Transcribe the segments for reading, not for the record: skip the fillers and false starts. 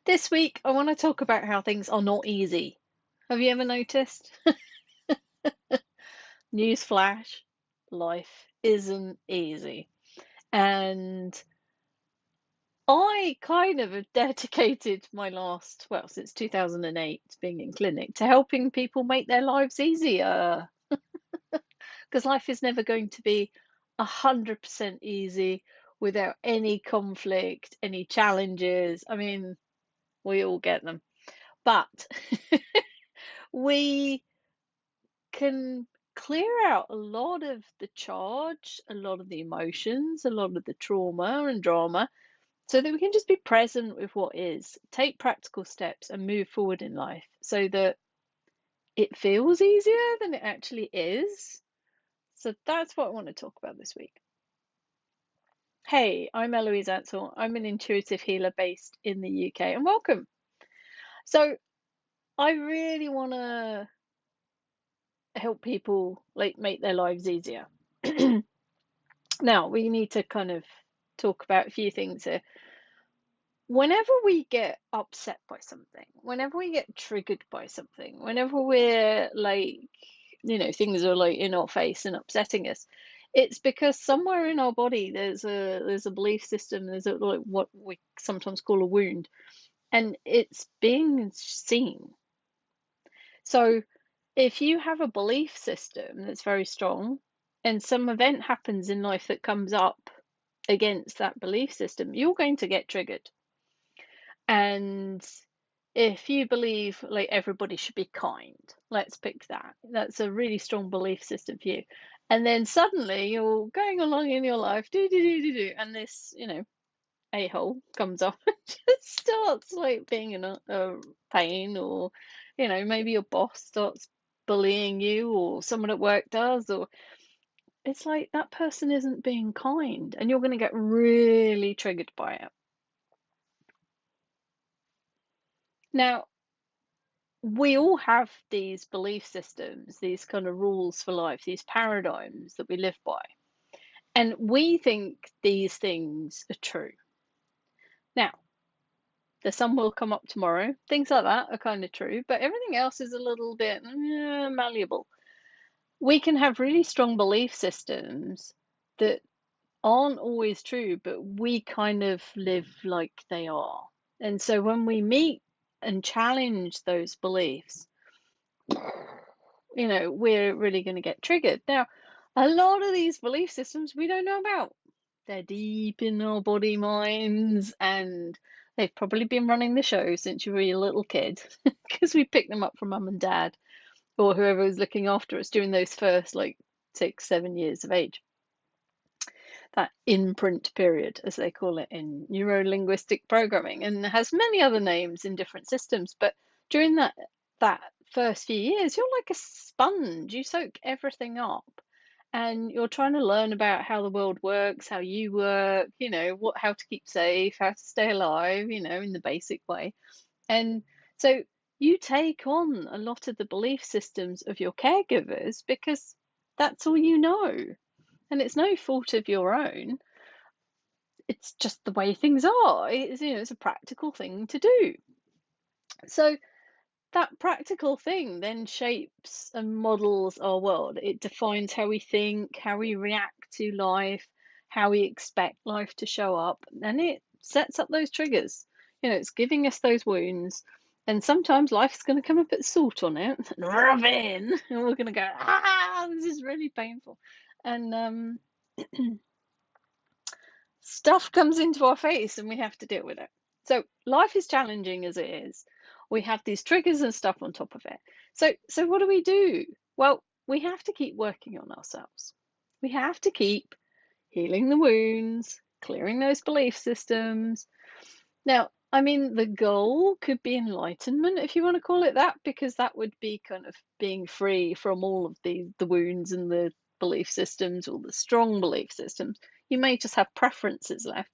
This week, I want to talk about how things are not easy. Have you ever noticed? Newsflash, life isn't easy. And I kind of have dedicated my since 2008, being in clinic, to helping people make their lives easier. Because life is never going to be 100% easy without any conflict, any challenges. I mean, we all get them. But we can clear out a lot of the charge, a lot of the emotions, a lot of the trauma and drama, so that we can just be present with what is, take practical steps, and move forward in life so that it feels easier than it actually is. So that's what I want to talk about this week. Hey, I'm Eloise Ansell. I'm an intuitive healer based in the UK, and welcome. So I really want to help people like make their lives easier. Now, we need to kind of talk about a few things here. Whenever we get upset by something, whenever we get triggered by something, whenever we're like, things are like in our face and upsetting us, it's because somewhere in our body there's a belief system, there's a like what we sometimes call a wound, and it's being seen. So if you have a belief system that's very strong and some event happens in life that comes up against that belief system, you're going to get triggered. And if you believe like everybody should be kind, let's pick that. That's a really strong belief system for you. And then suddenly you're going along in your life, and this, a-hole comes up and just starts like being in a pain, or, maybe your boss starts bullying you, or someone at work does, or it's like that person isn't being kind, and you're going to get really triggered by it. Now, we all have these belief systems, these kind of rules for life, these paradigms that we live by. And we think these things are true. Now, the sun will come up tomorrow. Things like that are kind of true, but everything else is a little bit malleable. We can have really strong belief systems that aren't always true, but we kind of live like they are. And so when we meet and challenge those beliefs, we're really going to get triggered. Now, a lot of these belief systems we don't know about. They're deep in our body minds, and they've probably been running the show since you were a little kid because we picked them up from mum and dad or whoever was looking after us during those first like 6, 7 years of age. That imprint period, as they call it in neuro-linguistic programming, and it has many other names in different systems. But during that first few years, you're like a sponge. You soak everything up, and you're trying to learn about how the world works, how you work, how to keep safe, how to stay alive, in the basic way. And so you take on a lot of the belief systems of your caregivers because that's all you know. And it's no fault of your own. It's just the way things are. It's a practical thing to do. So that practical thing then shapes and models our world. It defines how we think, how we react to life, how we expect life to show up, and it sets up those triggers. It's giving us those wounds, and sometimes life's going to come up at salt on it and rub in, and we're going to go, this is really painful. And stuff comes into our face and we have to deal with it. So life is challenging as it is. We have these triggers and stuff on top of it. So what do? Well, we have to keep working on ourselves. We have to keep healing the wounds, clearing those belief systems. Now, I mean, the goal could be enlightenment, if you want to call it that, because that would be kind of being free from all of the wounds and the belief systems, or the strong belief systems. You may just have preferences left.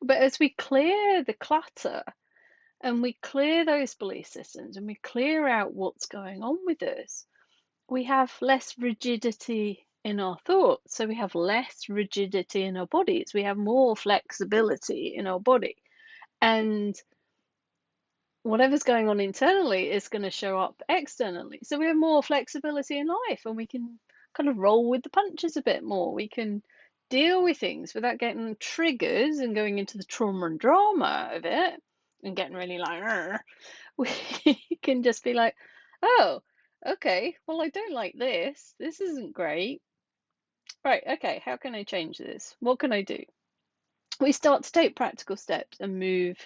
But as we clear the clutter and we clear those belief systems and we clear out what's going on with us, we have less rigidity in our thoughts. So we have less rigidity in our bodies. We have more flexibility in our body. And whatever's going on internally is going to show up externally. So we have more flexibility in life and we can kind of roll with the punches a bit more. We can deal with things without getting triggers and going into the trauma and drama of it and getting really like, "Arr." We can just be like, oh, okay, well, I don't like this. This isn't great. Right, okay, how can I change this? What can I do? We start to take practical steps and move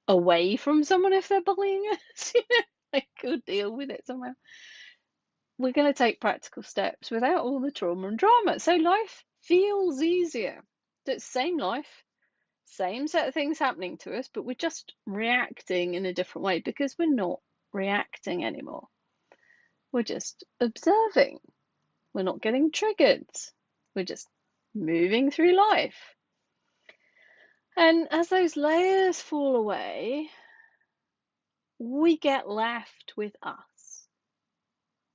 away from someone if they're bullying us, like go deal with it somehow. We're going to take practical steps without all the trauma and drama. So life feels easier. It's same life, same set of things happening to us, but we're just reacting in a different way because we're not reacting anymore. We're just observing. We're not getting triggered. We're just moving through life. And as those layers fall away, we get left with us.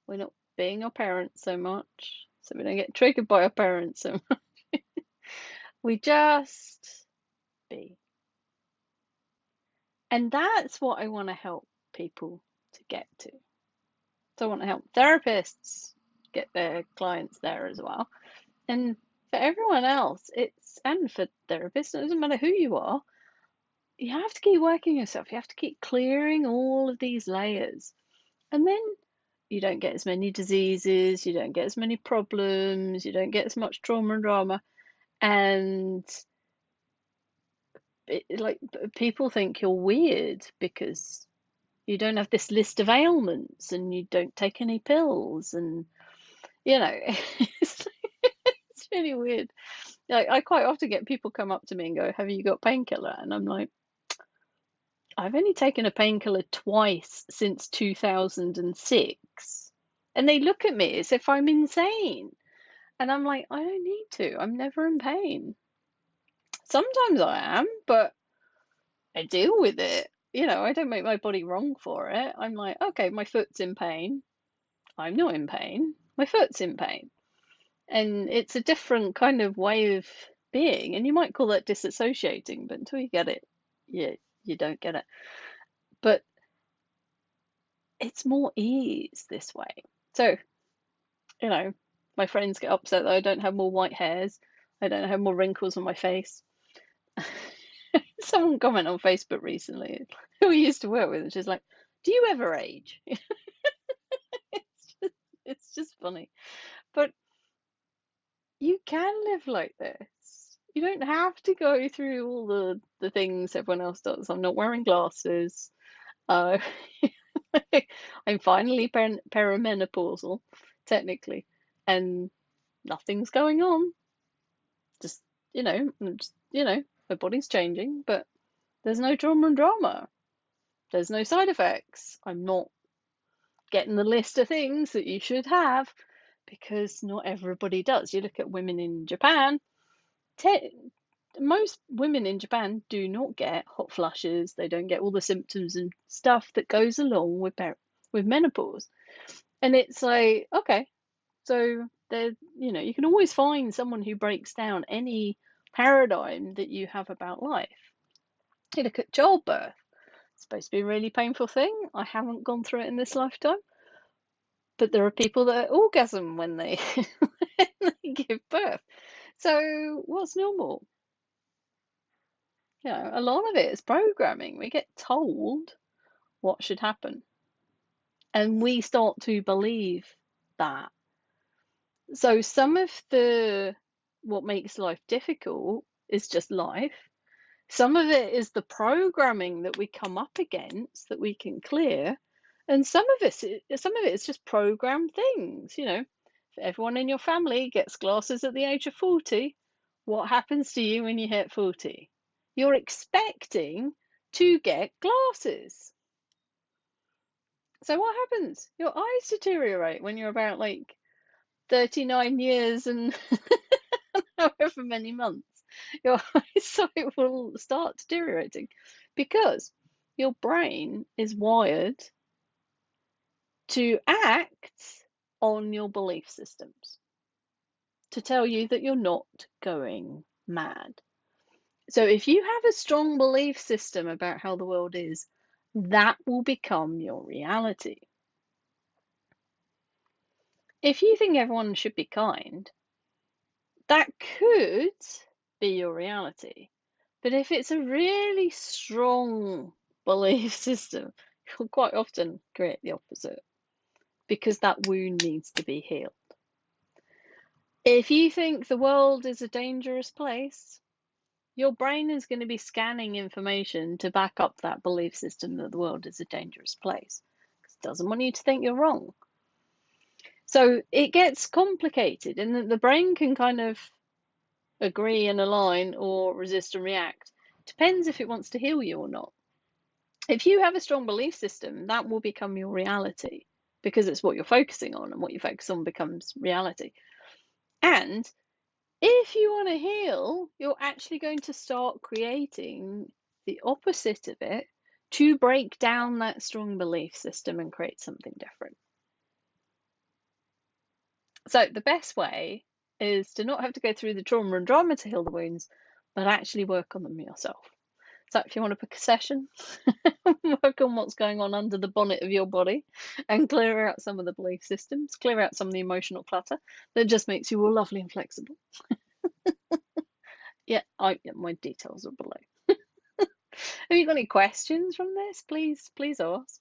We're not being our parents so much, so we don't get triggered by our parents so much. We just be. And that's what I want to help people to get to. So I want to help therapists get their clients there as well. And for everyone else, and for therapists, it doesn't matter who you are, you have to keep working yourself. You have to keep clearing all of these layers. And then you don't get as many diseases, you don't get as many problems, you don't get as much trauma and drama. And people think you're weird because you don't have this list of ailments and you don't take any pills. And, it's, it's really weird. Like, I quite often get people come up to me and go, have you got painkiller? And I'm like, I've only taken a painkiller twice since 2006. And they look at me as if I'm insane. And I'm like, I don't need to. I'm never in pain. Sometimes I am, but I deal with it. I don't make my body wrong for it. I'm like, okay, my foot's in pain. I'm not in pain. My foot's in pain. And it's a different kind of way of being. And you might call that disassociating, but until you get it, you don't get it. But it's more ease this way. So, my friends get upset that I don't have more white hairs. I don't have more wrinkles on my face. Someone commented on Facebook recently who we used to work with, and she's like, do you ever age? It's just funny. But you can live like this. You don't have to go through all the things everyone else does. I'm not wearing glasses. Uh, I'm finally perimenopausal, technically, and nothing's going on. Just, my body's changing, but there's no trauma and drama. There's no side effects. I'm not getting the list of things that you should have because not everybody does. You look at women in Japan, most women in Japan do not get hot flushes. They don't get all the symptoms and stuff that goes along with menopause. And it's like, okay, so there, you can always find someone who breaks down any paradigm that you have about life. You look at childbirth. It's supposed to be a really painful thing. I haven't gone through it in this lifetime. But there are people that orgasm when they, when they give birth. So what's normal? A lot of it is programming. We get told what should happen. And we start to believe that. So some of what makes life difficult is just life. Some of it is the programming that we come up against that we can clear. And some of it is just programmed things. If everyone in your family gets glasses at the age of 40, what happens to you when you hit 40? You're expecting to get glasses. So what happens? Your eyes deteriorate when you're about 39 years and however many months. Your eyesight will start deteriorating because your brain is wired to act on your belief systems to tell you that you're not going mad. So if you have a strong belief system about how the world is That will become your reality. If you think everyone should be kind, that could be your reality. But if it's a really strong belief system, you'll quite often create the opposite because that wound needs to be healed. If you think the world is a dangerous place, your brain is going to be scanning information to back up that belief system that the world is a dangerous place. It doesn't want you to think you're wrong. So it gets complicated, and the brain can kind of agree and align or resist and react. Depends if it wants to heal you or not. If you have a strong belief system, that will become your reality because it's what you're focusing on, and what you focus on becomes reality. And if you want to heal, you're actually going to start creating the opposite of it to break down that strong belief system and create something different. So the best way is to not have to go through the trauma and drama to heal the wounds, but actually work on them yourself. So if you want to book a session, work on what's going on under the bonnet of your body and clear out some of the belief systems, clear out some of the emotional clutter that just makes you all lovely and flexible. Yeah, my details are below. Have you got any questions from this? Please ask.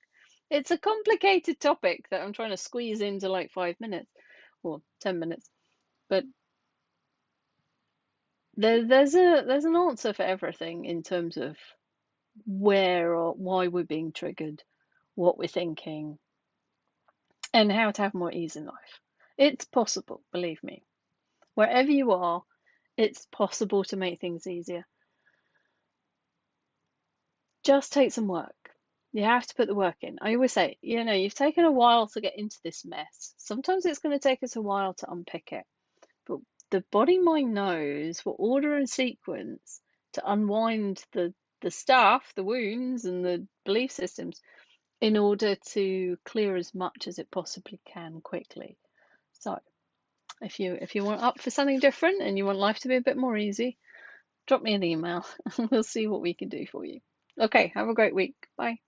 It's a complicated topic that I'm trying to squeeze into like 5 minutes or 10 minutes, but there's an answer for everything in terms of where or why we're being triggered, what we're thinking, and how to have more ease in life. It's possible, believe me. Wherever you are, it's possible to make things easier. Just take some work. You have to put the work in. I always say, you've taken a while to get into this mess. Sometimes it's going to take us a while to unpick it. But the body mind knows what order and sequence to unwind the stuff, the wounds and the belief systems, in order to clear as much as it possibly can quickly. So if you want up for something different and you want life to be a bit more easy, drop me an email and we'll see what we can do for you. Okay, have a great week. Bye.